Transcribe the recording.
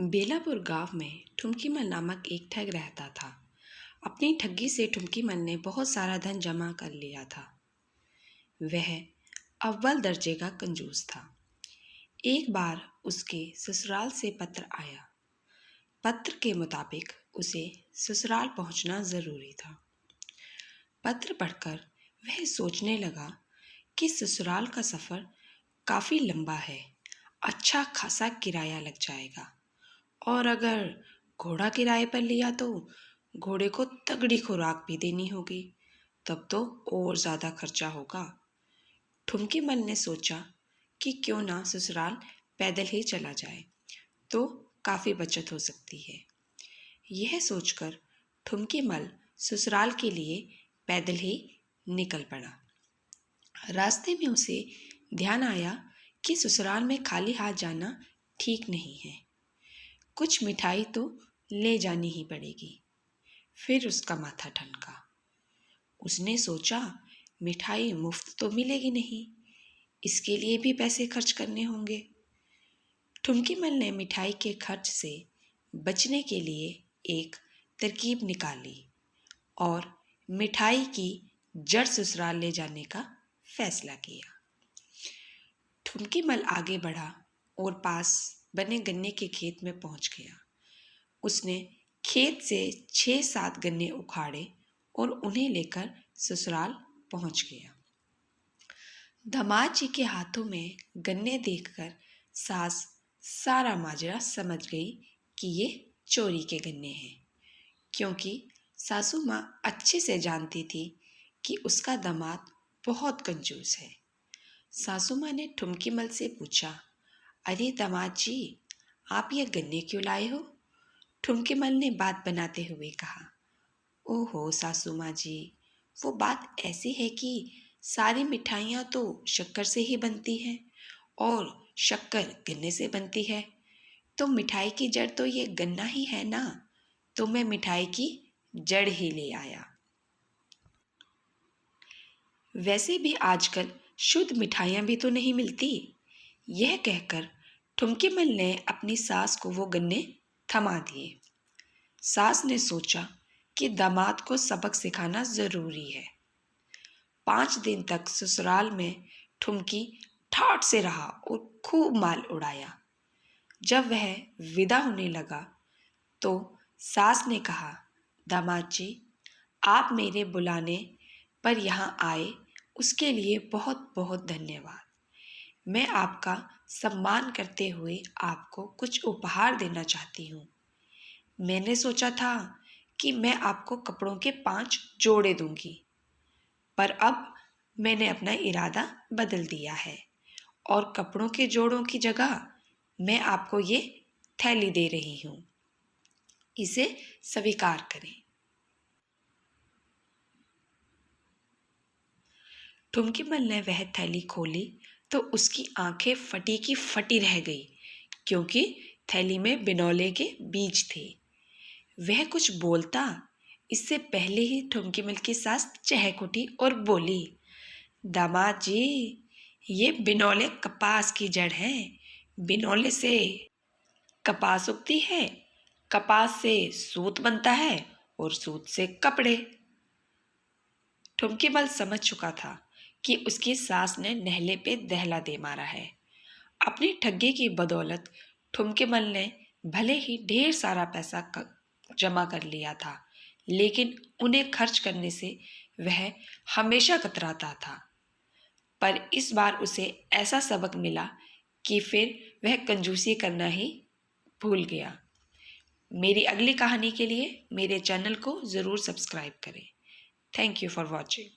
बेलापुर गांव में ठुमकीमल नामक एक ठग रहता था। अपनी ठगी से ठुमकीमल ने बहुत सारा धन जमा कर लिया था। वह अव्वल दर्जे का कंजूस था। एक बार उसके ससुराल से पत्र आया। पत्र के मुताबिक उसे ससुराल पहुंचना जरूरी था। पत्र पढ़कर वह सोचने लगा कि ससुराल का सफ़र काफ़ी लंबा है, अच्छा खासा किराया लग जाएगा, और अगर घोड़ा किराए पर लिया तो घोड़े को तगड़ी खुराक भी देनी होगी, तब तो और ज़्यादा खर्चा होगा। ठुमकीमल ने सोचा कि क्यों ना ससुराल पैदल ही चला जाए, तो काफ़ी बचत हो सकती है। यह सोचकर ठुमकीमल ससुराल के लिए पैदल ही निकल पड़ा। रास्ते में उसे ध्यान आया कि ससुराल में खाली हाथ जाना ठीक नहीं है, कुछ मिठाई तो ले जानी ही पड़ेगी। फिर उसका माथा ठनका। उसने सोचा, मिठाई मुफ्त तो मिलेगी नहीं, इसके लिए भी पैसे खर्च करने होंगे। ठुमकीमल ने मिठाई के खर्च से बचने के लिए एक तरकीब निकाली और मिठाई की जड़ ससुराल ले जाने का फैसला किया। ठुमकीमल आगे बढ़ा और पास बने गन्ने के खेत में पहुंच गया। उसने खेत से 6-7 गन्ने उखाड़े और उन्हें लेकर ससुराल पहुंच गया। दामाद जी के हाथों में गन्ने देखकर सास सारा माजरा समझ गई कि ये चोरी के गन्ने हैं, क्योंकि सासू माँ अच्छे से जानती थी कि उसका दामाद बहुत कंजूस है। सासू माँ ने ठुमकीमल से पूछा, अरे दामाद जी, आप ये गन्ने क्यों लाए हो? ठुमकीमल ने बात बनाते हुए कहा, ओहो सासू माँ जी, वो बात ऐसी है कि सारी मिठाइयाँ तो शक्कर से ही बनती हैं और शक्कर गन्ने से बनती है, तो मिठाई की जड़ तो ये गन्ना ही है ना, तो मैं मिठाई की जड़ ही ले आया। वैसे भी आजकल शुद्ध मिठाइयाँ भी तो नहीं मिलती। यह कहकर ठुमकीमल ने अपनी सास को वो गन्ने थमा दिए। सास ने सोचा कि दामाद को सबक सिखाना जरूरी है। 5 दिन तक ससुराल में ठुमकी ठाठ से रहा और खूब माल उड़ाया। जब वह विदा होने लगा तो सास ने कहा, दामाद जी, आप मेरे बुलाने पर यहाँ आए, उसके लिए बहुत बहुत धन्यवाद। मैं आपका सम्मान करते हुए आपको कुछ उपहार देना चाहती हूँ। मैंने सोचा था कि मैं आपको कपड़ों के 5 जोड़े दूंगी, पर अब मैंने अपना इरादा बदल दिया है और कपड़ों के जोड़ों की जगह मैं आपको ये थैली दे रही हूँ, इसे स्वीकार करें। ठुमकीमल ने वह थैली खोली तो उसकी आंखें फटी की फटी रह गई, क्योंकि थैली में बिनौले के बीज थे। वह कुछ बोलता इससे पहले ही ठुमकीमल की सास चहक उठी और बोली, दामाद जी, ये बिनौले कपास की जड़ है। बिनौले से कपास उगती है, कपास से सूत बनता है और सूत से कपड़े। ठुमकीमल समझ चुका था कि उसकी सास ने नहले पे दहला दे मारा है। अपनी ठगी की बदौलत ठुमकीमल ने भले ही ढेर सारा पैसा जमा कर लिया था, लेकिन उन्हें खर्च करने से वह हमेशा कतराता था। पर इस बार उसे ऐसा सबक मिला कि फिर वह कंजूसी करना ही भूल गया। मेरी अगली कहानी के लिए मेरे चैनल को ज़रूर सब्सक्राइब करें। Thank you for watching.